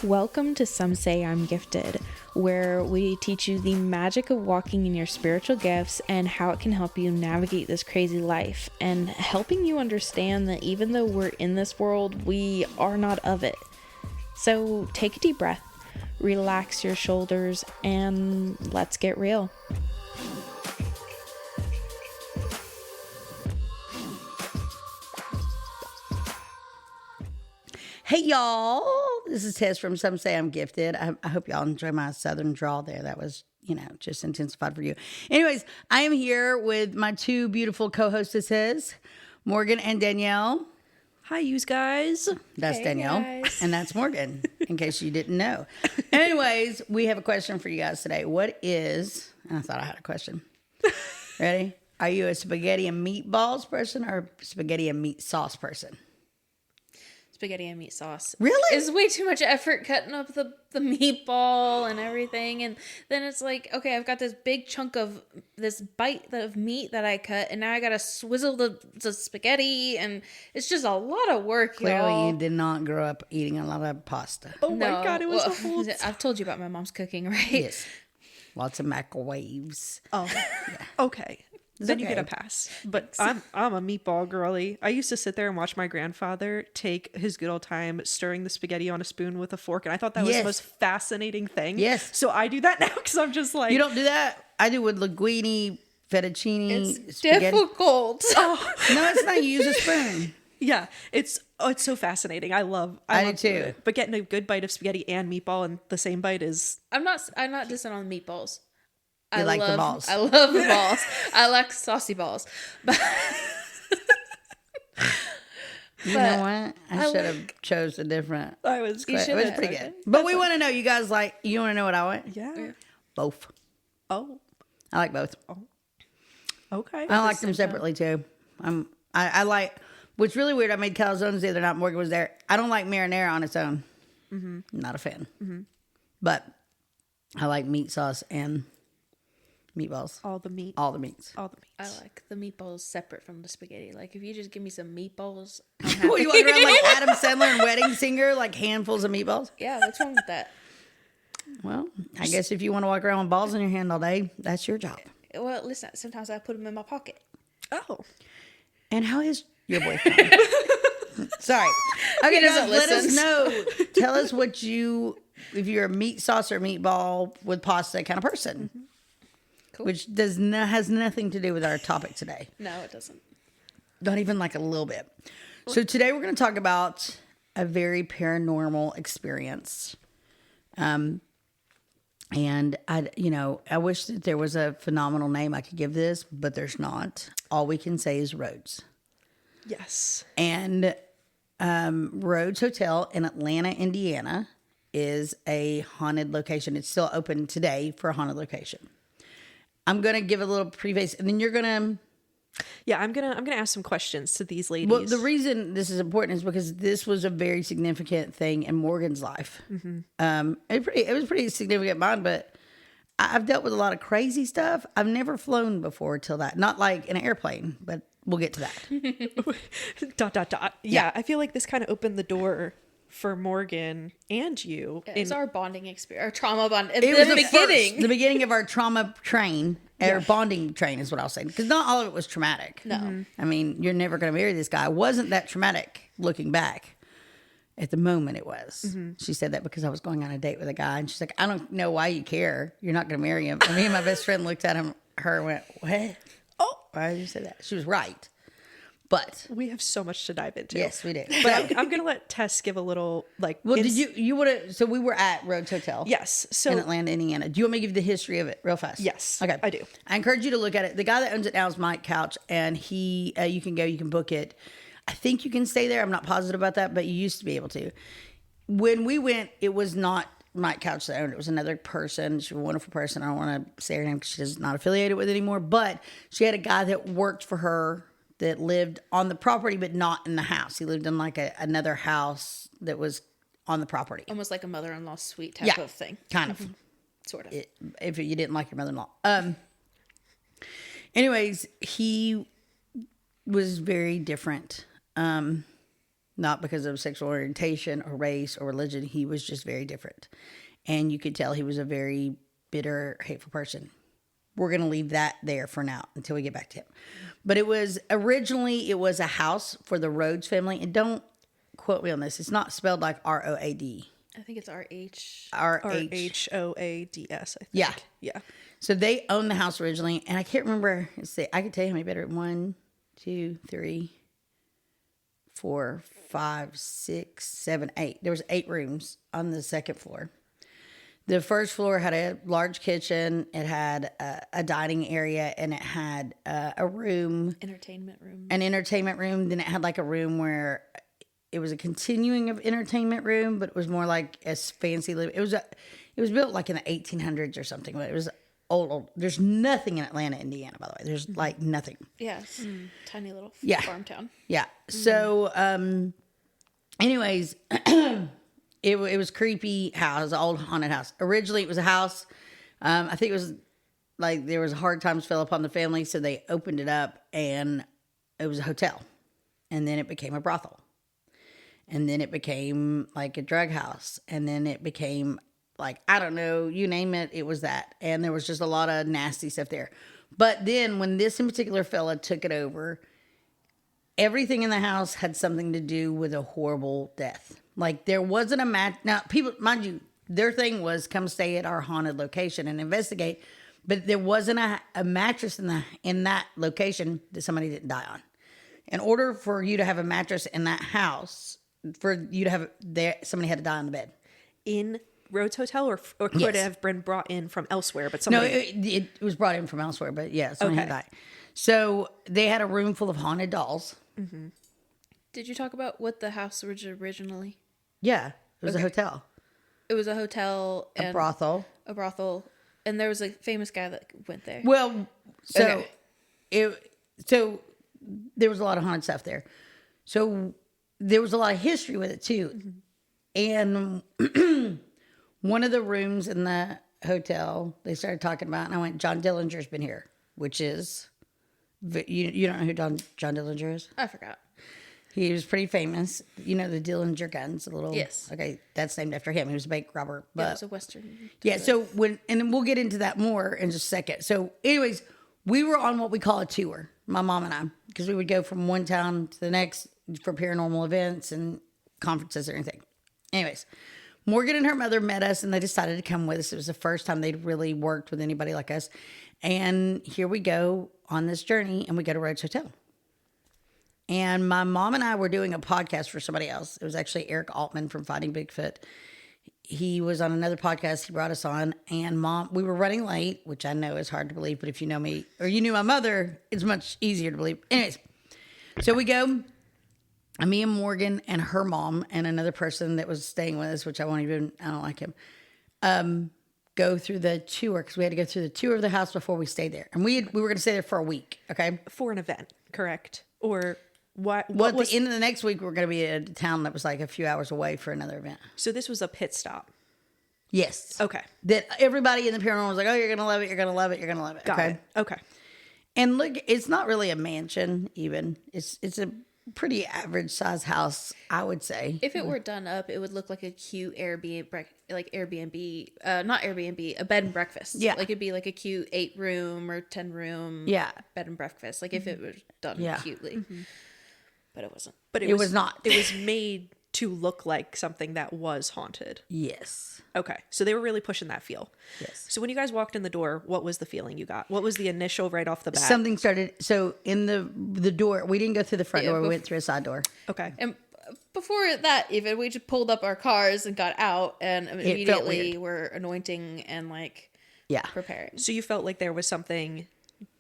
Welcome to Some Say I'm Gifted, where we teach you the magic of walking in your spiritual gifts and how it can help you navigate this crazy life, and helping you understand that even though we're in this world, we are not of it. So take a deep breath, relax your shoulders, and let's get real. Hey y'all, this is Tess from Some Say I'm Gifted. I hope y'all enjoy my southern drawl there. That was, just intensified for you. Anyways, I am here with my two beautiful co-hostesses, Morgan and Danielle. Hi, yous guys. That's Hey, Danielle, guys. and that's Morgan, in case you didn't know. Anyways, we have a question for you guys today. What is, and I thought I had a question. Ready? Are you a spaghetti and meatballs person or spaghetti and meat sauce person? Spaghetti and meat sauce. Really? It's way too much effort cutting up the meatball and everything. And then it's like, okay, I've got this big chunk of this bite of meat that I cut, and now I got to swizzle the spaghetti, and it's just a lot of work, Clearly, y'all. you did not grow up eating a lot of pasta. Oh my God, it was a whole... I've told you about my mom's cooking, right? Yes. Lots of microwaves. Oh, okay. Then you okay. get a pass. But I'm a meatball girly. I used to sit there and watch my grandfather take his good old time stirring the spaghetti on a spoon with a fork, and I thought that was Yes. the most fascinating thing. Yes. So I do that now because I'm just like... You don't do that? I do with linguine, fettuccine, It's spaghetti. difficult. No, it's not. You use a spoon. Yeah, it's so fascinating. I love do too. it. But getting a good bite of spaghetti and meatball in the same bite is... I'm not dissing on meatballs. You like the balls. I love the balls. I like saucy balls. But You know what? I should have chose a different. I was... You It should was have. pretty good. But we want to know, you guys like, you want to know what I want? Yeah. Both. Oh, I like both. okay. I like them separately too. I like, what's really weird, I made calzones the other night. Morgan was there. I don't like marinara on its own. Not a fan. But I like meat sauce and meatballs. All the meat. All the meats. All the I meats. like the meatballs separate from the spaghetti. Like, if you just give me some meatballs, I'm happy. Well, you walk around like Adam Sandler and Wedding Singer, like handfuls of meatballs. Yeah, what's wrong with that? Well, I guess if you want to walk around with balls in your hand all day, that's your job. Well, listen, sometimes I put them in my pocket. Oh. And how is your boyfriend? Sorry. Okay, He doesn't guys, let us listen. know. Tell us if you're a meat sauce or meatball with pasta kind of person. Cool. Which has nothing to do with our topic today. No, it doesn't. Not even like a little bit. So today we're going to talk about a very paranormal experience. And I wish that there was a phenomenal name I could give this, but there's not. All we can say is Rhodes. Yes. And Rhodes Hotel in Atlanta, Indiana is a haunted location. It's still open today for a haunted location. I'm going to give a little preface, and then you're going to... Yeah, I'm gonna ask some questions to these ladies. Well, the reason this is important is because this was a very significant thing in Morgan's life. It was pretty significant in mine, but I've dealt with a lot of crazy stuff. I've never flown before till that. Not like in an airplane, but we'll get to that. Yeah, I feel like this kind of opened the door for Morgan and you. It's our bonding experience, our trauma bond. At It was the beginning. the beginning of our trauma train, or bonding train is what I was saying. Because not all of it was traumatic. No. I mean, you're never going to marry this guy. It wasn't that traumatic looking back. At the moment it was. She said that because I was going on a date with a guy, and she's like, I don't know why you care. You're not going to marry him. And me and my best friend looked at her and went, what? Oh, Why did you say that? She was right. But we have so much to dive into. yes, we did. But I'm gonna let Tess give a little Well, did you would have? So we were at Rhodes Hotel. Yes. In So Atlanta, Indiana. Do you want me to give you the history of it real fast? Yes, Okay. I do. I encourage you to look at it. The guy that owns it now is Mike Couch, and he, you can go, you can book it. I think you can stay there. I'm not positive about that, but you used to be able to. When we went, it was not Mike Couch that owned it. It was another person. She's a wonderful person. I don't want to say her name because she's not affiliated with it anymore, but she had a guy that worked for her that lived on the property, but not in the house. He lived in like another house that was on the property. Almost like a mother-in-law suite type of thing. Kind of. Sort of. If you didn't like your mother-in-law. Anyways, he was very different. not because of sexual orientation or race or religion. He was just very different. And you could tell he was a very bitter, hateful person. We're going to leave that there for now until we get back to him. But originally it was a house for the Rhodes family. And don't quote me on this. It's not spelled like R-O-A-D. I think it's R-H. R-H-O-A-D-S, I think. Yeah. Yeah. So they owned the house originally. And I can't remember. Let's see. I can tell you how many bedrooms. 1, 2, 3, 4, 5, 6, 7, 8. There was 8 rooms on the second floor. The first floor had a large kitchen. It had a dining area, and it had a room, Entertainment room. an entertainment room. Then it had like a room where it was a continuing of entertainment room, but it was more like a fancy living. It was built like in the 1800s or something, but it was old. There's nothing in Atlanta, Indiana, by the way. There's like nothing. Yes. Tiny little farm town. Yeah. So, anyways, it was creepy house, old haunted house. Originally, it was a house. I think it was like there was hard times fell upon the family, so they opened it up, and it was a hotel, and then it became a brothel, and then it became like a drug house, and then it became like, I don't know, you name it, it was that, and there was just a lot of nasty stuff there. But then when this in particular fella took it over, everything in the house had something to do with a horrible death. Like there wasn't a match. Now, people, mind you, their thing was come stay at our haunted location and investigate. But there wasn't a mattress in that location that somebody didn't die on. In order for you to have a mattress in that house, for you to have somebody had to die on the bed. In Rhodes Hotel, or could Yes. it have been brought in from elsewhere? But No, somebody... it was brought in from elsewhere, but yeah, somebody had Okay. died. So they had a room full of haunted dolls. Did you talk about what the house was originally? Yeah, it was Okay. a hotel, It was a hotel and a brothel. a brothel, and there was a famous guy that went there. Well, so Okay. so there was a lot of haunted stuff there. So there was a lot of history with it too. And one of the rooms in the hotel, they started talking about, and I went, John Dillinger's been here, which is, you don't know who John Dillinger is? I forgot. He was pretty famous. You know the Dillinger guns, the little. Yes. Okay, that's named after him. He was a bank robber. Yeah, it But was a Western. yeah, so and we'll get into that more in just a second. So, anyways, we were on what we call a tour, my mom and I, because we would go from one town to the next for paranormal events and conferences or anything. Anyways, Morgan and her mother met us, and they decided to come with us. It was the first time they'd really worked with anybody like us. And here we go on this journey, and we go to Rhodes Hotel. And my mom and I were doing a podcast for somebody else. It was actually Eric Altman from Fighting Bigfoot. He was on another podcast. He brought us on. And Mom, we were running late, which I know is hard to believe. But if you know me or you knew my mother, it's much easier to believe. Anyways, so we go. Me and Morgan and her mom and another person that was staying with us, which I don't like him, go through the tour because we had to go through the tour of the house before we stayed there. And we were going to stay there for a week, okay? For an event, correct? Or what Well, at was... the end of the next week, we were going to be at a town that was like a few hours away for another event. So this was a pit stop. Yes. Okay. That everybody in the paranormal was like, oh, you're going to love it. You're going to love it. You're going to love it. Got okay. it. Okay. And look, it's not really a mansion even. It's a pretty average size house, I would say. If it were done up, it would look like a cute Airbnb, not Airbnb, a bed and breakfast. Yeah. Like it'd be like a cute 8-room or 10-room. Yeah. Bed and breakfast. Like if it was done Yeah. cutely, but it wasn't. But It was not. It was made to look like something that was haunted. Yes. Okay. So they were really pushing that feel. Yes. So when you guys walked in the door, what was the feeling you got? What was the initial right off the bat? Something started. So in the door, we didn't go through the front Yeah, door. We went through a side door. Okay. And before that, even we just pulled up our cars and got out, and felt immediately weird. were anointing and like Yeah. preparing. So you felt like there was something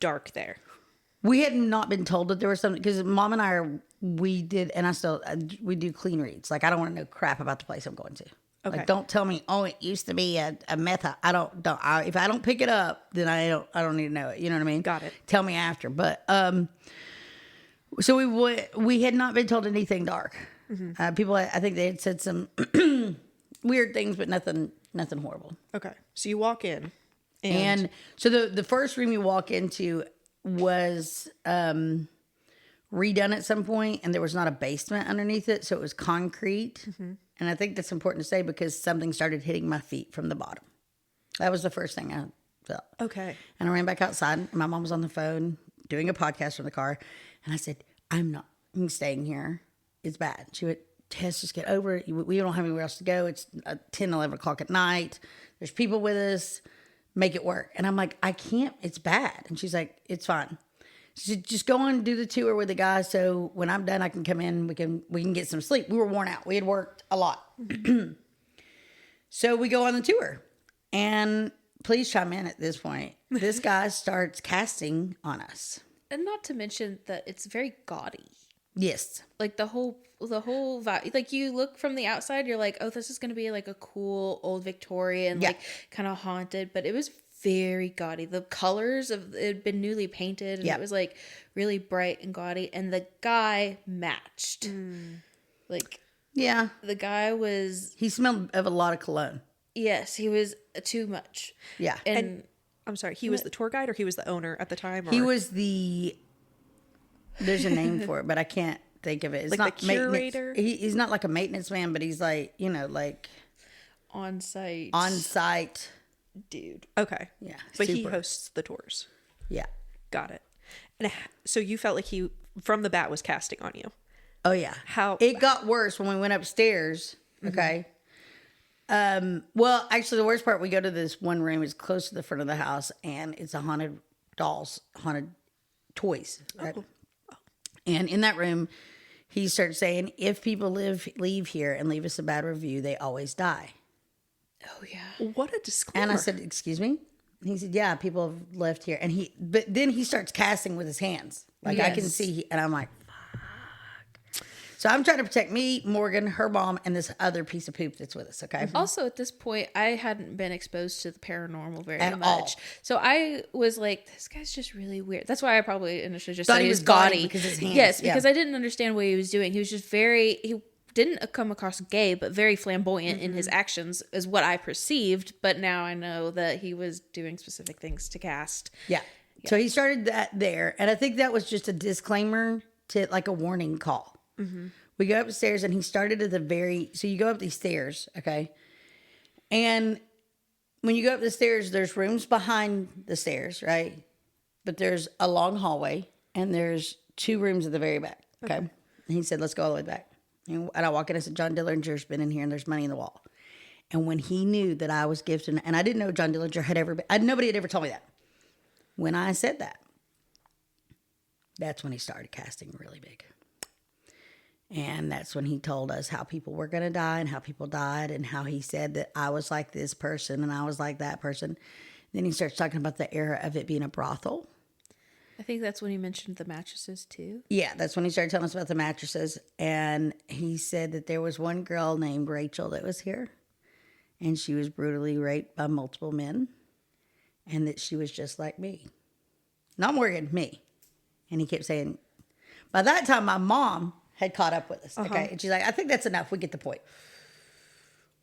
dark there. We had not been told that there was something because Mom and we do clean reads. Like I don't want to know crap about the place I'm going to. Okay. Like don't tell me, oh, it used to be a meth house. If I don't pick it up, then I don't need to know it. You know what I mean? Got it. Tell me after. But so we had not been told anything dark. People, I think they had said some weird things, but nothing horrible. Okay. So you walk in And so the first room you walk into was redone at some point, and there was not a basement underneath it, so it was concrete. And I think that's important to say because something started hitting my feet from the bottom. That was the first thing I felt. Okay. And I ran back outside, and my mom was on the phone doing a podcast from the car, and I said, I'm staying here. It's bad. She went, Tess, just get over it. We don't have anywhere else to go. It's 10, 11 o'clock at night. There's people with us. Make it work. And I'm like, I can't. It's bad. And she's like, it's fine. She said, just go on and do the tour with the guys. So when I'm done, I can come in. We can get some sleep. We were worn out. We had worked a lot. So we go on the tour. And please chime in at this point. This guy starts casting on us. And not to mention that it's very gaudy. Yes. Like the whole vibe. Like you look from the outside, you're like, oh, this is going to be like a cool old Victorian, like kind of haunted. But it was very gaudy. The colors of it had been newly painted, and it was like really bright and gaudy. And the guy matched. Like, yeah, the guy was. He smelled of a lot of cologne. Yes, he was too much. Yeah, And I'm sorry, he was the tour guide or he was the owner at the time? Or? He was the. There's a name for it, but I can't think of it. It's like not the curator? He's not like a maintenance man, but he's like, like on site. Dude. Okay. Yeah. But he super. hosts the tours. Yeah. Got it. And so you felt like he, from the bat, was casting on you. Oh yeah. How it got worse when we went upstairs. Okay. Well, actually, the worst part, we go to this one room. It's close to the front of the house, and it's a haunted toys. Right? Oh. And in that room, he started saying, if people leave here and leave us a bad review, they always die. Oh yeah. What a disclaimer. And I said, excuse me? And he said, yeah, people have left here. And but then he starts casting with his hands. Like I can see, and I'm like, fuck. So I'm trying to protect me, Morgan, her mom, and this other piece of poop that's with us, okay? Also, at this point, I hadn't been exposed to the paranormal very At much. all. So I was like, this guy's just really weird. That's why I probably initially just Thought said he he was was gaudy gaudy. because his hands, Yes, yeah. because I didn't understand what he was doing. He was just he didn't come across gay, but very flamboyant in his actions is what I perceived. But now I know that he was doing specific things to cast. Yeah. So he started that there. And I think that was just a disclaimer to like a warning call. We go upstairs and he started at so you go up these stairs, okay? And when you go up the stairs, there's rooms behind the stairs, right? But there's a long hallway and there's 2 rooms at the very back, okay? And he said, let's go all the way back. And I walk in and I said, John Dillinger's been in here and there's money in the wall. And when he knew that I was gifted, and I didn't know John Dillinger had ever been, nobody had ever told me that. When I said that, that's when he started casting really big. And that's when he told us how people were going to die and how people died and how he said that I was like this person and I was like that person. Then he starts talking about the era of it being a brothel. I think that's when he mentioned the mattresses too. Yeah, that's when he started telling us about the mattresses. And he said that there was one girl named Rachel that was here. And she was brutally raped by multiple men. And that she was just like me. Not Morgan, me. And he kept saying, by that time, my mom had caught up with us. Okay. And she's like, I think that's enough. We get the point.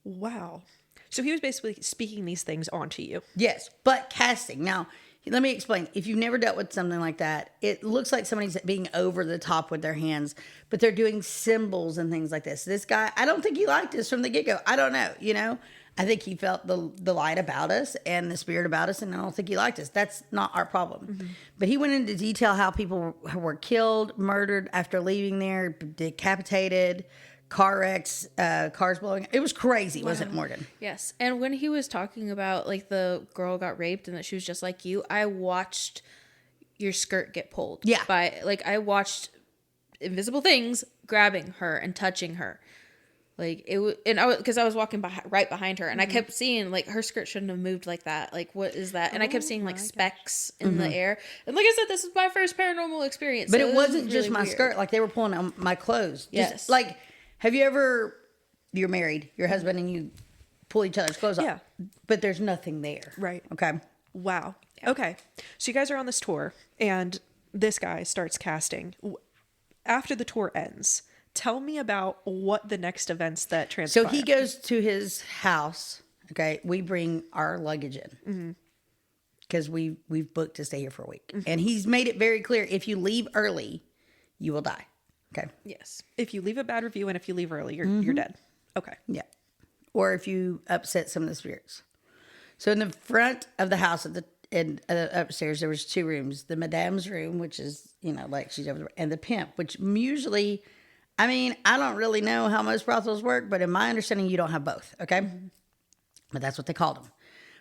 Wow. So he was basically speaking these things onto you. Yes. But casting. Now, let me explain. If you've never dealt with something like that, it looks like somebody's being over the top with their hands, but they're doing symbols and things like this. This guy, I don't think he liked us from the get-go. I don't know, I think he felt the light about us and the spirit about us, and I don't think he liked us. That's not our problem. But he went into detail how people were killed, murdered after leaving there, decapitated, car wrecks, cars blowing. It was crazy, wasn't it, Morgan? Yes. And when he was talking about like the girl got raped and that she was just like you, I watched your skirt get pulled. Yeah. I watched invisible things grabbing her and touching her. Like it was, and because I was walking right behind her, and I kept seeing like her skirt shouldn't have moved like that. Like what is that? And I kept seeing like specks in the air. And like I said, this is my first paranormal experience. But so it wasn't was just really my weird. skirt. Like they were pulling on my clothes. Yes. Like, have you ever? You're married, your husband, and you pull each other's clothes off. Yeah. But there's nothing there. Right. Okay. Wow. Okay. So you guys are on this tour and this guy starts casting. After the tour ends, tell me about what the next events that transpire. So he goes to his house. Okay. We bring our luggage in because we've booked to stay here for a week. And he's made it very clear, if you leave early, you will die. Okay. Yes. If you leave a bad review and if you leave early, you're dead. Okay. Yeah. Or if you upset some of the spirits. So in the front of the house upstairs, there was 2 rooms. The madame's room, which is, like she's over there, and the pimp, which usually, I don't really know how most brothels work, but in my understanding, you don't have both. Okay. But that's what they called them.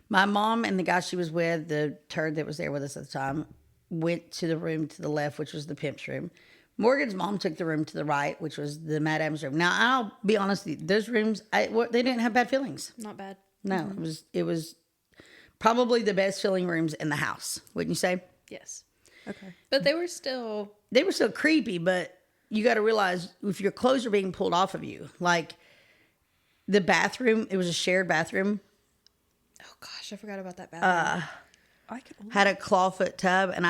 My mom and the guy she was with, the turd that was there with us at the time, went to the room to the left, which was the pimp's room. Morgan's mom took the room to the right, which was the madame's room. Now, I'll be honest with you, those rooms, they didn't have bad feelings. Not bad. No, it was probably the best feeling rooms in the house, wouldn't you say? Yes. Okay. But they were still creepy, but you got to realize if your clothes are being pulled off of you, like the bathroom, it was a shared bathroom, Oh gosh, I forgot about that bathroom. had a clawfoot tub, and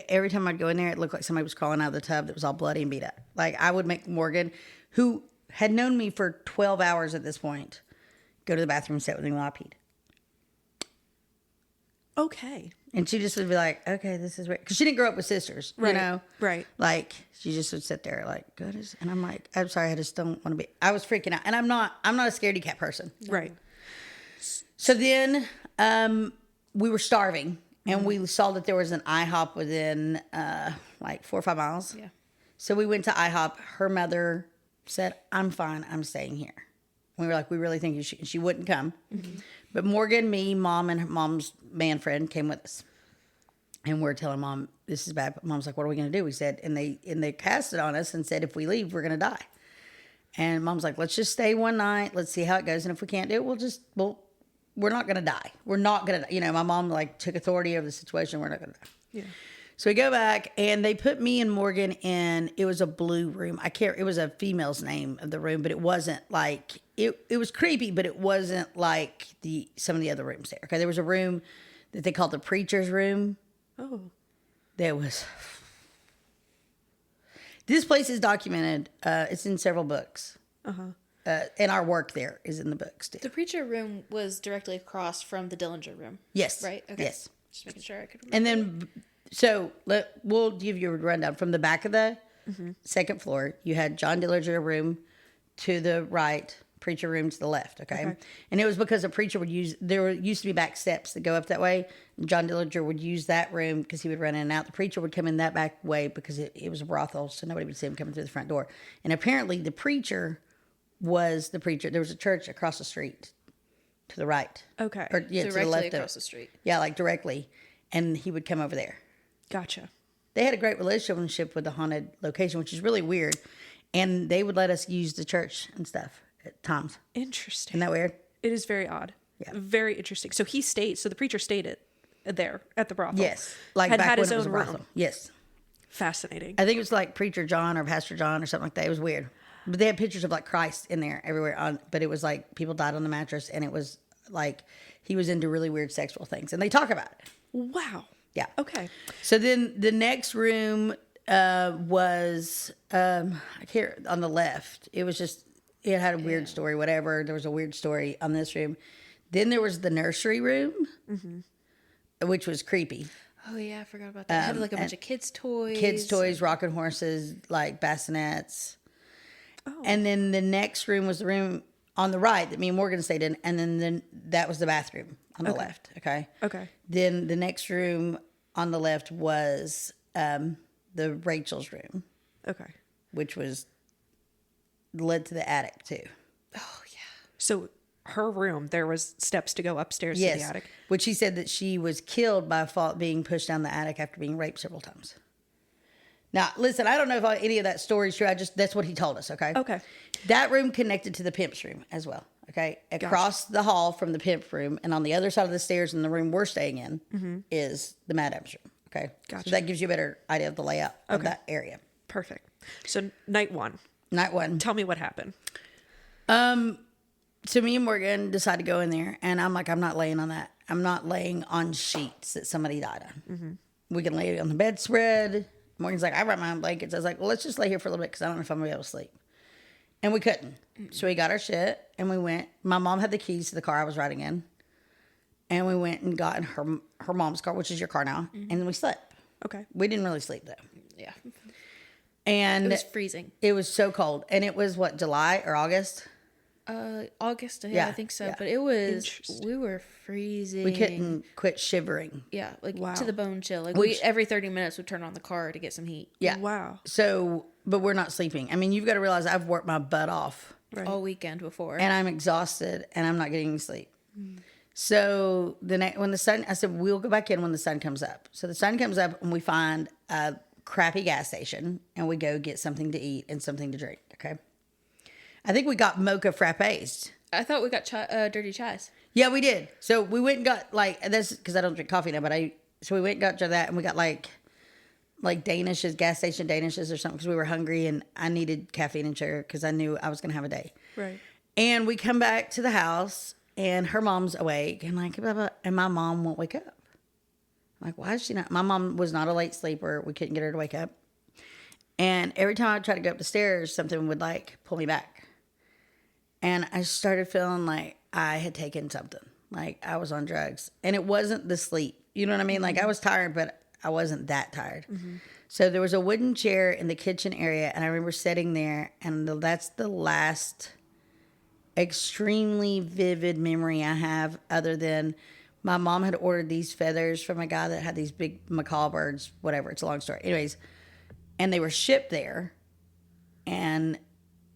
every time I'd go in there, it looked like somebody was crawling out of the tub that was all bloody and beat up. Like I would make Morgan, who had known me for 12 hours at this point, go to the bathroom and sit with me while I peed. Okay. And she just would be like, okay, this is weird. Because she didn't grow up with sisters, Right. you know? Right. Like, she just would sit there like, goodness. And I'm like, I'm sorry, I just don't want to be. I was freaking out. And I'm not a scaredy cat person. Right. So then we were starving. And we saw that there was an IHOP within like 4 or 5 miles. Yeah. So we went to IHOP. Her mother said, I'm fine. I'm staying here. We were like, we really think you should. She wouldn't come. Mm-hmm. But Morgan, me, Mom, and her mom's man friend came with us. And we're telling Mom, this is bad. Mom's like, what are we going to do? We said, and they cast it on us and said, if we leave, we're going to die. And Mom's like, let's just stay one night. Let's see how it goes. And if we can't do it, we're not going to die. We're not going to, my mom like took authority over the situation. We're not going to die. Yeah. So we go back and they put me and Morgan in, it was a blue room. It was a female's name of the room, but it wasn't like, it was creepy, but it wasn't like some of the other rooms there. Okay. There was a room that they called the preacher's room. Oh. This place is documented. It's in several books. And our work there is in the books too. The preacher room was directly across from the Dillinger room. Yes. Right? Okay. Yes. Just making sure I could remember. And then, so we'll give you a rundown. From the back of the second floor, you had John Dillinger room to the right, preacher room to the left. Okay. And it was because a preacher there used to be back steps that go up that way. And John Dillinger would use that room because he would run in and out. The preacher would come in that back way because it was a brothel, so nobody would see him coming through the front door. And apparently the preacher was the preacher. There was a church across the street to the right. Okay. Or, yeah, to the Directly left across the street. Yeah, like directly. And he would come over there. Gotcha. They had a great relationship with the haunted location, which is really weird. And they would let us use the church and stuff at times. Interesting. Isn't that weird? It is very odd. Yeah. Very interesting. So the preacher stayed there at the brothel. Yes. Like had back had when his it was own a brothel. room. Yes. Fascinating. I think it was like Preacher John or Pastor John or something like that. It was weird. But they had pictures of like Christ in there everywhere. But it was like people died on the mattress, and it was like he was into really weird sexual things. And they talk about it. Wow. Yeah. Okay. So then the next room was I can't, on the left. It was just, it had a weird story, whatever. There was a weird story on this room. Then there was the nursery room, which was creepy. Oh yeah, I forgot about that. It had like a bunch of kids' toys. Kids' toys, rocking horses, like bassinets. Oh. And then the next room was the room on the right that me and Morgan stayed in. And then that was the bathroom on the left. Okay. Okay. Then the next room on the left was the Rachel's room, Okay. which was led to the attic too. Oh yeah. So her room, there was steps to go upstairs to the attic. Which she said that she was killed by being pushed down the attic after being raped several times. Now, listen, I don't know if any of that story is true. That's what he told us, okay? Okay. That room connected to the pimp's room as well, okay? Across the hall from the pimp's room and on the other side of the stairs in the room we're staying in is the madame's room, okay? Gotcha. So that gives you a better idea of the layout of that area. Perfect. So night one, Night one. tell me what happened. So me and Morgan decided to go in there, and I'm like, I'm not laying on that. I'm not laying on sheets that somebody died on. We can lay on the bedspread. Morgan's like, I brought my own blankets. I was like, well, let's just lay here for a little bit because I don't know if I'm going to be able to sleep. And we couldn't. So we got our shit, and we went. My mom had the keys to the car I was riding in. And we went and got in her mom's car, which is your car now, and we slept. Okay. We didn't really sleep, though. Yeah. And It was freezing. it was so cold. And it was what, July or August? August, yeah, Yeah, I think so. yeah. But it was, Interesting. we were freezing. We couldn't quit shivering. Yeah, like Wow. to the bone chill. Like Which- we every 30 minutes would turn on the car to get some heat. Yeah. Wow. So, but we're not sleeping. I mean, you've got to realize I've worked my butt off Right. All weekend before. and I'm exhausted and I'm not getting any sleep. So the night when the sun, I said, we'll go back in when the sun comes up. So the sun comes up and we find a crappy gas station and we go get something to eat and something to drink. Okay. I think we got mocha frappes. I thought we got dirty chais. Yeah, we did. So we went and got like this because I don't drink coffee now, but so we went and got that and we got like Danishes, gas station Danishes or something because we were hungry and I needed caffeine and sugar because I knew I was going to have a day. Right. And we come back to the house and her mom's awake and like, blah, blah, and my mom won't wake up. I'm like, why is she not? My mom was not a late sleeper. We couldn't get her to wake up. And every time I tried to go up the stairs, something would like pull me back. And I started feeling like I had taken something, like I was on drugs. And it wasn't the sleep. You know what I mean? Like I was tired, but I wasn't that tired. So there was a wooden chair in the kitchen area. And I remember sitting there and that's the last extremely vivid memory I have, other than my mom had ordered these feathers from a guy that had these big macaw birds, whatever. It's a long story. Anyways, and they were shipped there. And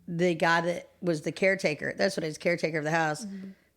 the guy that was the caretaker, that's what it is, caretaker of the house,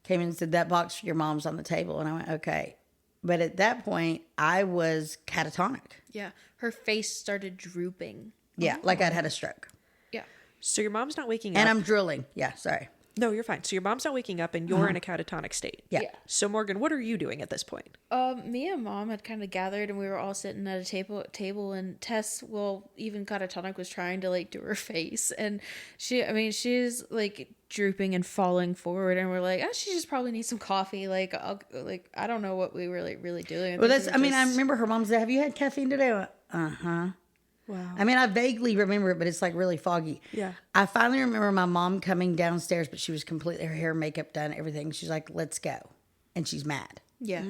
came in and said, that box for your mom's on the table. And I went, okay. But at that point, I was catatonic. Yeah, her face started drooping. Yeah, like I'd had a stroke. Yeah. So your mom's not waking up. And I'm drooling. Yeah, sorry. No, you're fine. So your mom's not waking up and you're in a catatonic state. Yeah. Yeah. So Morgan, what are you doing at this point? Me and mom had kind of gathered and we were all sitting at a table and Tess, well, even catatonic, was trying to like do her face and she's like drooping and falling forward and we're like, oh, she just probably needs some coffee. Like, I don't know what we were like really doing. Well, I remember her mom said, have you had caffeine today? I went, uh-huh. Wow. I mean, I vaguely remember it, but it's like really foggy. Yeah. I finally remember my mom coming downstairs, but she was completely, her hair, makeup done, everything. She's like, let's go. And she's mad. Yeah.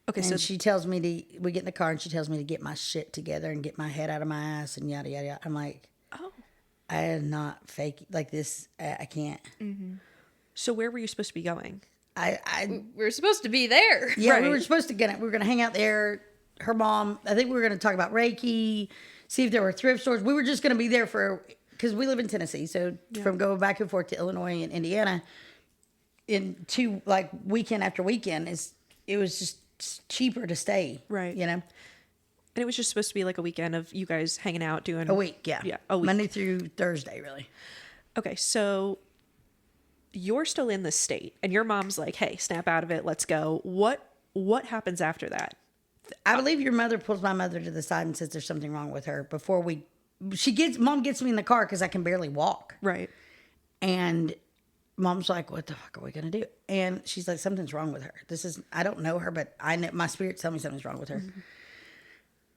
Okay, And so she tells me we get in the car and she tells me to get my shit together and get my head out of my ass and yada, yada, yada. I'm like, oh, I am not fake like this. I can't. so where were you supposed to be going? I We were supposed to be there. yeah, we Right. were supposed to we were going to hang out there. Her mom, I think we were going to talk about Reiki, see if there were thrift stores. We were just going to be there because we live in Tennessee. So from going back and forth to Illinois and Indiana into like weekend after weekend, it was just cheaper to stay. Right. You know, And it was just supposed to be like a weekend of you guys hanging out doing a week. Yeah. Yeah, a week. Monday through Thursday, really. Okay, so you're still in this state and your mom's like, "Hey, snap out of it. Let's go." What happens after that? I believe your mother pulls my mother to the side and says there's something wrong with her before mom gets me in the car because I can barely walk. Right. And mom's like, what the fuck are we going to do? And she's like, something's wrong with her. I don't know her, but I know my spirits tell me something's wrong with her.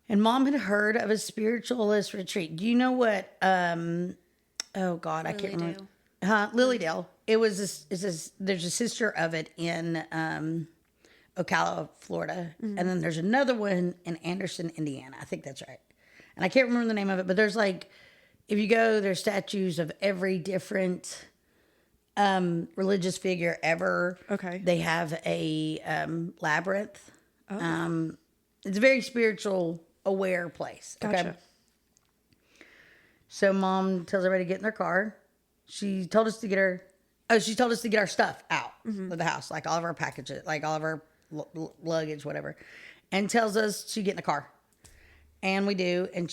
And mom had heard of a spiritualist retreat. Do you know what, oh God, I can't remember. Lilydale. It was there's a sister of it in, Ocala, Florida. And then there's another one in Anderson, Indiana. I think that's right. And I can't remember the name of it, but there's like, if you go, there's statues of every different religious figure ever. Okay. They have a labyrinth. It's a very spiritual, aware place. Okay. Gotcha. So mom tells everybody to get in their car. She told us to get our stuff out of the house, like all of our packages, like all of our luggage, whatever, and tells us to get in the car. And we do. And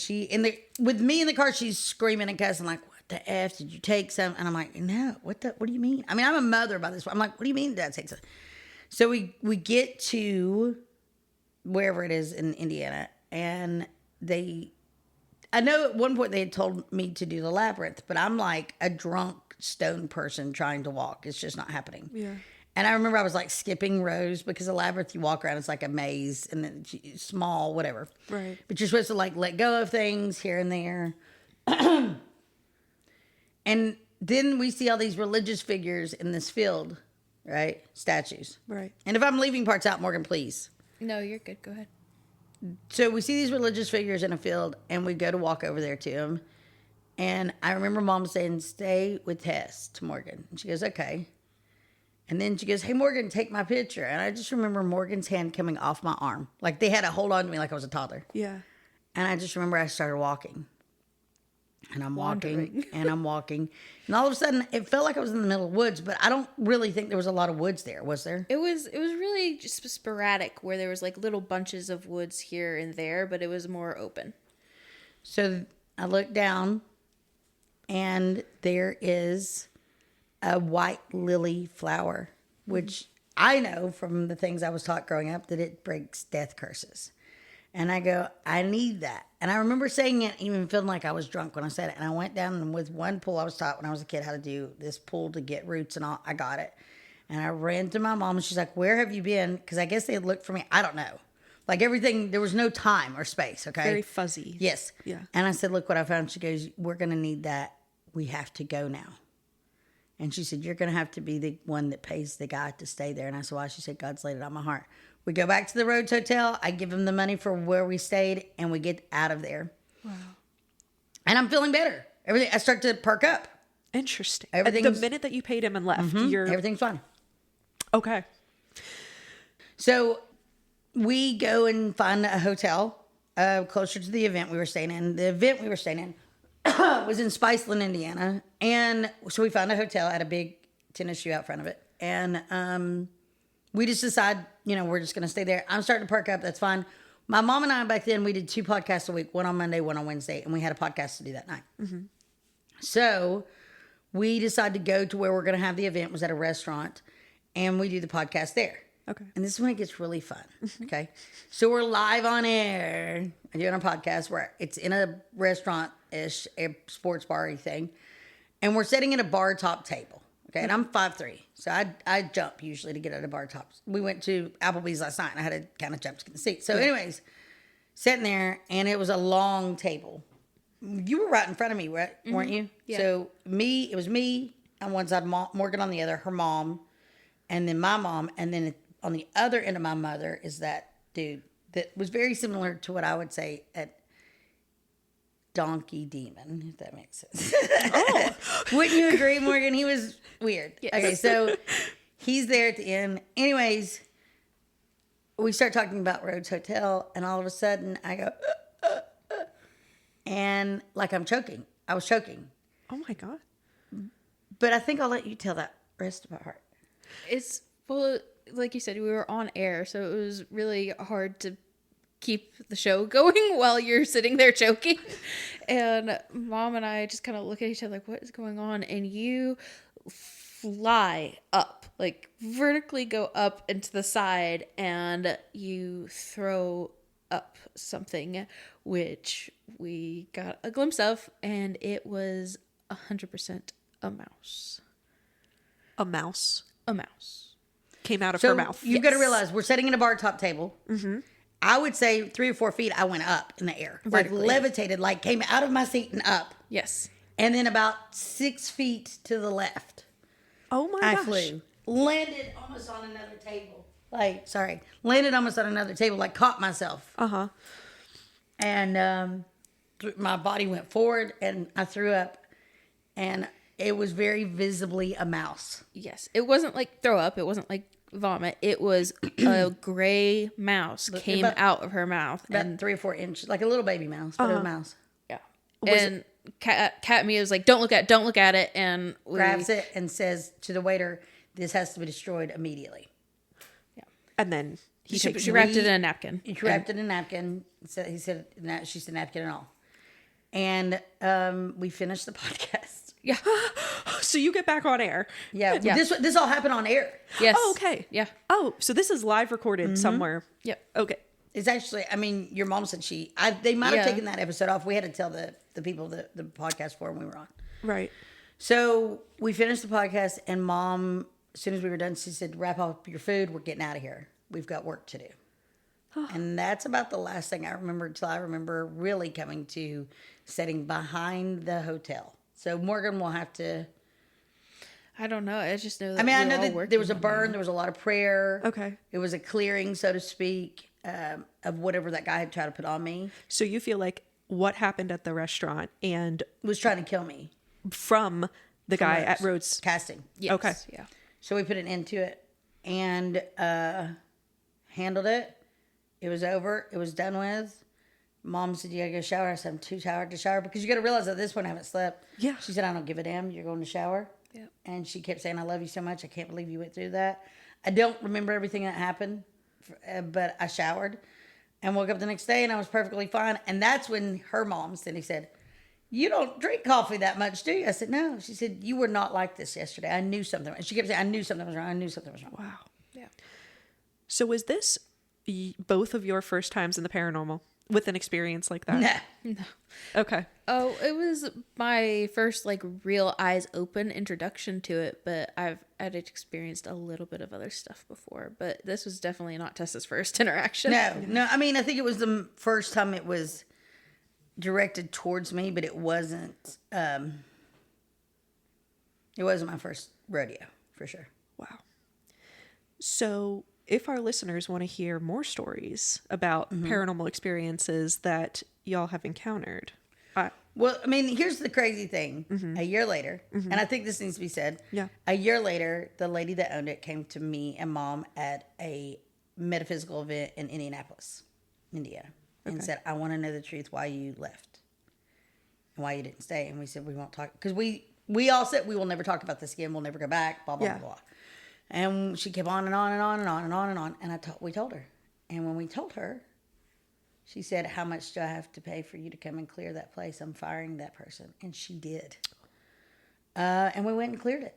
with me in the car, she's screaming and cussing like, what the F, did you take some? And I'm like, no, what do you mean? I mean, I'm a mother by this point. I'm like, what do you mean did I take some? So we get to wherever it is in Indiana, and I know at one point they had told me to do the labyrinth, but I'm like a drunk, stoned person trying to walk. It's just not happening. Yeah. And I remember I was like skipping rows because a labyrinth, you walk around, it's like a maze and then small, whatever. Right. But you're supposed to like let go of things here and there. And then we see all these religious figures in this field, right? Statues. Right. And if I'm leaving parts out, Morgan, please. No, you're good. Go ahead. So we see these religious figures in a field, and we go to walk over there to them. And I remember Mom saying, "Stay with Tess," to Morgan. And she goes, "Okay." And then she goes, "Hey, Morgan, take my picture." And I just remember Morgan's hand coming off my arm. Like they had to hold on to me like I was a toddler. Yeah. And I just remember I started walking. And I'm walking, Wandering. and I'm walking. And all of a sudden, it felt like I was in the middle of woods, but I don't really think there was a lot of woods there, was there? It was really just sporadic where there was like little bunches of woods here and there, but it was more open. So I looked down, and there is a white lily flower, which I know from the things I was taught growing up that it breaks death curses. And I go, "I need that." And I remember saying it, even feeling like I was drunk when I said it. And I went down, and with one pull, I was taught when I was a kid how to do this pull to get roots and all. I got it. And I ran to my mom, and she's like, "Where have you been?" Because I guess they had looked for me. I don't know. Like everything, there was no time or space, okay? Very fuzzy. Yes. Yeah. And I said, "Look what I found." She goes, "We're going to need that. We have to go now." And she said, "You're going to have to be the one that pays the guy to stay there." And I said, "Why?" She said, "God's laid it on my heart." We go back to the Rhodes Hotel. I give him the money for where we stayed, and we get out of there. Wow. And I'm feeling better. Everything. I start to perk up. Interesting. The Everything's- minute that you paid him and left, you're Everything's fine. okay. So we go and find a hotel closer to the event we were staying in. The event we were staying in was in Spiceland, Indiana. And so we found a hotel, had a big tennis shoe out front of it. And we just decide, we're just going to stay there. I'm starting to perk up. That's fine. My mom and I back then, we did 2 podcasts a week, one on Monday, one on Wednesday. And we had a podcast to do that night. Mm-hmm. So we decided to go to where we're going to have the event. It was at a restaurant. And we do the podcast there. Okay. And this is when it gets really fun. Okay. So we're live on air doing a podcast where it's in a restaurant-ish, a sports bar-y thing. And we're sitting at a bar top table. Okay. And I'm 5'3". So I jump usually to get at a bar top. We went to Applebee's last night and I had to kind of jump to get the seat. So anyways, sitting there and it was a long table. You were right in front of me, right? Weren't you? Yeah. So it was me on one side, Morgan on the other, her mom, and then my mom. And then on the other end of my mother is that dude that was very similar to what I would say at Donkey Demon, if that makes sense. Oh. Wouldn't you agree, Morgan? He was weird. Yes. Okay, so he's there at the end. Anyways, we start talking about Rhodes Hotel, and all of a sudden I go, and like I'm choking. I was choking. Oh my God. But I think I'll let you tell that rest of my heart. It's well, like you said, we were on air, so it was really hard to keep the show going while you're sitting there choking. And Mom and I just kind of look at each other like, what is going on? And you fly up, like vertically go up into the side, and you throw up something, which we got a glimpse of, and it was 100% a mouse. A mouse A mouse. came out of So her mouth. you've got to realize we're sitting in a bar top table. Mm-hmm. I would say 3 or 4 feet, I went up in the air. Like Vertically. levitated, like came out of my seat and up. Yes. And then about 6 feet to the left, Oh my I gosh. flew. Landed almost on another table. Landed almost on another table, like caught myself. Uh-huh. And my body went forward and I threw up. And it was very visibly a mouse. Yes. It wasn't like throw up. It wasn't like vomit. It was a gray mouse came about- out of her mouth. About And 3 or 4 inches, like a little baby mouse, but a mouse. yeah. And Cat Mia was like, don't look at it. And we, Grabs it and says to the waiter, "This has to be destroyed immediately." And then he She, takes she wrapped it in a napkin. He wrapped it in a napkin. She said napkin and all. And we finished the podcast. Yeah. So you get back on air. Yeah, Yeah. This all happened on air. Yes. Oh, okay. Yeah. Oh, so this is live recorded somewhere. Yep. Okay. It's actually, I mean, your mom said they might have Yeah. taken that episode off. We had to tell the people the podcast for when we were on. Right. So we finished the podcast, and Mom, as soon as we were done, she said, "Wrap up your food. We're getting out of here. We've got work to do." And that's about the last thing I remember until I remember really coming to sitting behind the hotel. So Morgan will have to. I don't know. I just know that I mean, I we were know all that working there was a on burn. There was a lot of prayer. Okay. It was a clearing, so to speak. of whatever that guy had tried to put on me. So you feel like what happened at the restaurant and Was trying to kill me. from the guy Rhodes. at Rhodes. Casting. Yes, Okay. Yeah. So we put an end to it and handled it. It was over. It was done with. Mom said, you gotta go shower. I said, I'm too tired to shower because you gotta realize at this point I haven't slept. Yeah. She said, I don't give a damn. You're going to shower. Yep. And she kept saying, I love you so much. I can't believe you went through that. I don't remember everything that happened, but I showered and woke up the next day and I was perfectly fine. And that's when her mom, Cindy, said, you don't drink coffee that much, do you? I said, no. She said, you were not like this yesterday. I knew something. And she kept saying, I knew something was wrong. I knew something was wrong. Wow. Yeah. So was this both of your first times in the paranormal with an experience like that? Nah. Okay. Oh, it was my first like real eyes open introduction to it, but I'd experienced a little bit of other stuff before, but this was definitely not Tessa's first interaction. No. I mean, I think it was the first time it was directed towards me, but it wasn't my first rodeo for sure. Wow. So if our listeners want to hear more stories about paranormal experiences that y'all have encountered, Well, I mean, here's the crazy thing. A year later, and I think this needs to be said. Yeah. A year later, the lady that owned it came to me and Mom at a metaphysical event in Indianapolis, Indiana, and said, I want to know the truth why you left and why you didn't stay. And we said, we won't talk. Because we all said, we will never talk about this again. We'll never go back, blah, blah, Yeah. blah, blah. And she kept on and on and on and on and on and on. And we told her. And when we told her, she said, how much do I have to pay for you to come and clear that place? I'm firing that person. And she did. And we went and cleared it.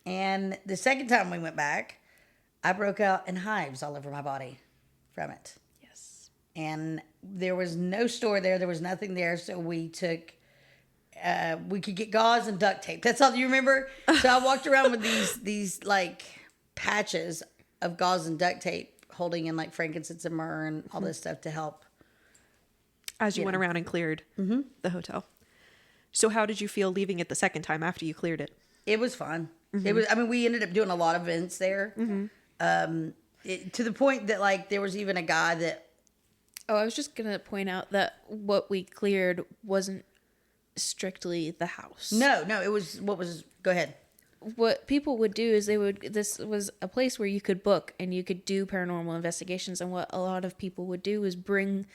And the second time we went back, I broke out in hives all over my body from it. Yes. And there was no store there. There was nothing there. So we took, we could get gauze and duct tape. That's all you remember? So I walked around with these like patches of gauze and duct tape holding in like frankincense and myrrh and all this stuff to help. as you went Yeah. around and cleared the hotel. So how did you feel leaving it the second time after you cleared it? It was fun. It was, I mean, we ended up doing a lot of events there. To the point that like there was even a guy that, Oh, I was just gonna point out that what we cleared wasn't strictly the house. no, it was, go ahead. What people would do is this was a place where you could book and you could do paranormal investigations, and what a lot of people would do is bring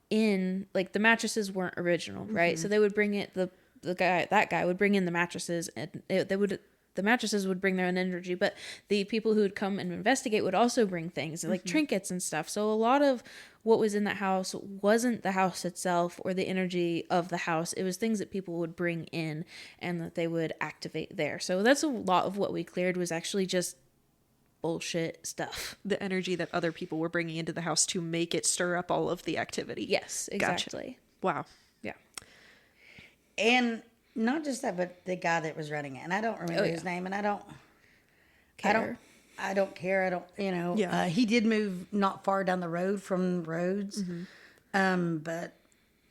in, like, the mattresses weren't original, right? So they would bring it, that guy would bring in the mattresses, and the mattresses would bring their own energy, but the people who would come and investigate would also bring things like trinkets and stuff. So a lot of what was in that house wasn't the house itself or the energy of the house. It was things that people would bring in and that they would activate there. So that's a lot of what we cleared was actually just bullshit stuff. The energy that other people were bringing into the house to make it stir up all of the activity. Yes, exactly. Wow. Yeah. And not just that, but the guy that was running it. And I don't remember his name, and I don't Care. I don't care. I don't, Yeah. he did move not far down the road from Rhodes. But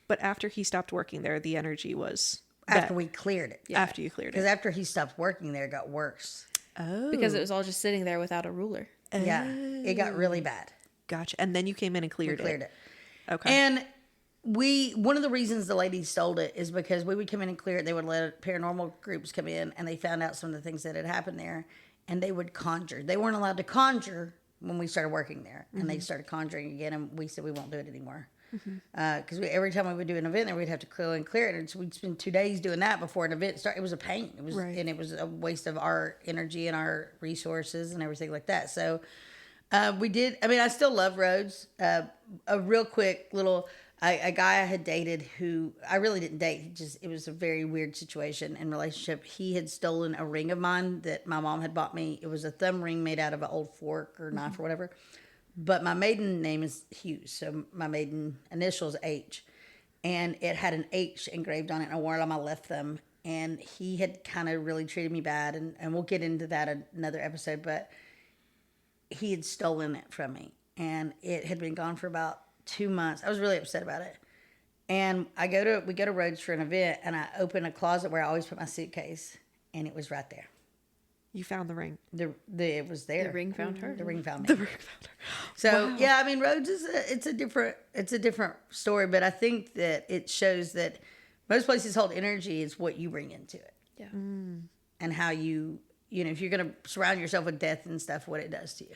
But after he stopped working there, the energy was after bad. we cleared it. After you cleared Because it. after he stopped working there, it got worse. Oh. Because it was all just sitting there without a ruler. Yeah. It got really bad. Gotcha. And then you came in and We cleared cleared it. Okay. And one of the reasons the ladies sold it is because we would come in and clear it. They would let paranormal groups come in, and they found out some of the things that had happened there, and they would conjure. They weren't allowed to conjure when we started working there, and they started conjuring again, and we said we won't do it anymore. Because every time we would do an event there, we'd have to clear and clear it, and so we'd spend 2 days doing that before an event started. It was a pain. It was, Right. and it was a waste of our energy and our resources and everything like that. So we did. I mean, I still love Rhodes. A real quick little. A guy I had dated who I really didn't date. It was a very weird situation and relationship. He had stolen a ring of mine that my mom had bought me. It was a thumb ring made out of an old fork or knife or whatever. But my maiden name is Hughes, so my maiden initial is H. And it had an H engraved on it, and I wore it on my left thumb. And he had kind of really treated me bad, and we'll get into that another episode, but he had stolen it from me. And it had been gone for about 2 months. I was really upset about it. And we go to Rhodes for an event, and I open a closet where I always put my suitcase, and it was right there. You found the ring. It was there. The ring found her. The ring found me. The ring found her. So Wow. yeah, I mean, Rhodes is it's a different story, but I think that it shows that most places hold energy is what you bring into it, Yeah. and how if you're gonna surround yourself with death and stuff, what it does to you.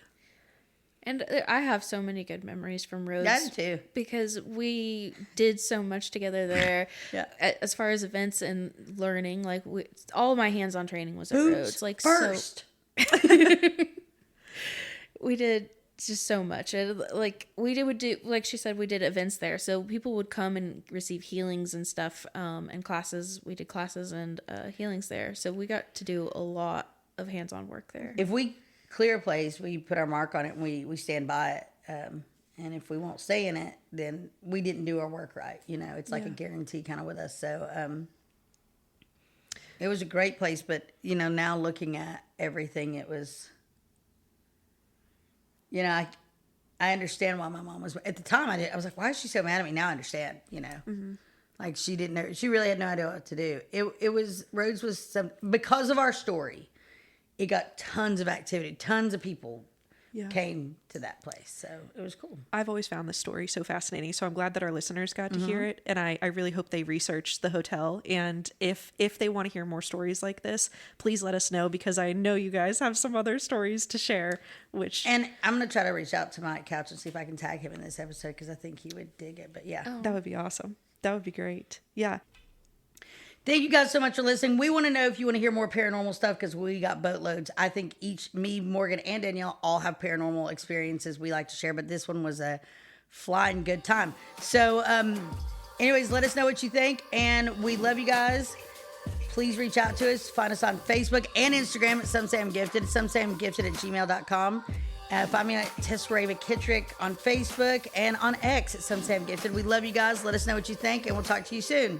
And I have so many good memories from Rhodes. Yeah, I do too. Because we did so much together there. Yeah. As far as events and learning, like all my hands-on training was at Who's Rhodes. Like first? we did just so much. Would do, like she said, we did events there. So people would come and receive healings and stuff, and classes. We did classes and healings there. So we got to do a lot of hands-on work there. If we clear a place, we put our mark on it and we stand by it. And if we won't stay in it, then we didn't do our work right. It's like a guarantee kind of with us. So it was a great place, but now looking at everything, it was, I understand why my mom was, at the time I was like, why is she so mad at me? Now I understand, like she didn't know, she really had no idea what to do. Rhodes was because of our story, it got tons of activity, tons of people came to that place. So it was cool. I've always found this story so fascinating. So I'm glad that our listeners got to hear it. And I really hope they research the hotel. And if they want to hear more stories like this, please let us know, because I know you guys have some other stories to share, And I'm going to try to reach out to Mike Couch and see if I can tag him in this episode, because I think he would dig it. But yeah. That would be awesome. That would be great. Yeah. Thank you guys so much for listening. We want to know if you want to hear more paranormal stuff, because we got boatloads. I think me, Morgan, and Danielle all have paranormal experiences we like to share, but this one was a flying good time. So anyways, let us know what you think, and we love you guys. Please reach out to us. Find us on Facebook and Instagram at Some Say I'm Gifted, somesayimgifted@gmail.com. Find me at Tessera McKittrick on Facebook and on X at Some Say I'm Gifted. We love you guys. Let us know what you think, and we'll talk to you soon.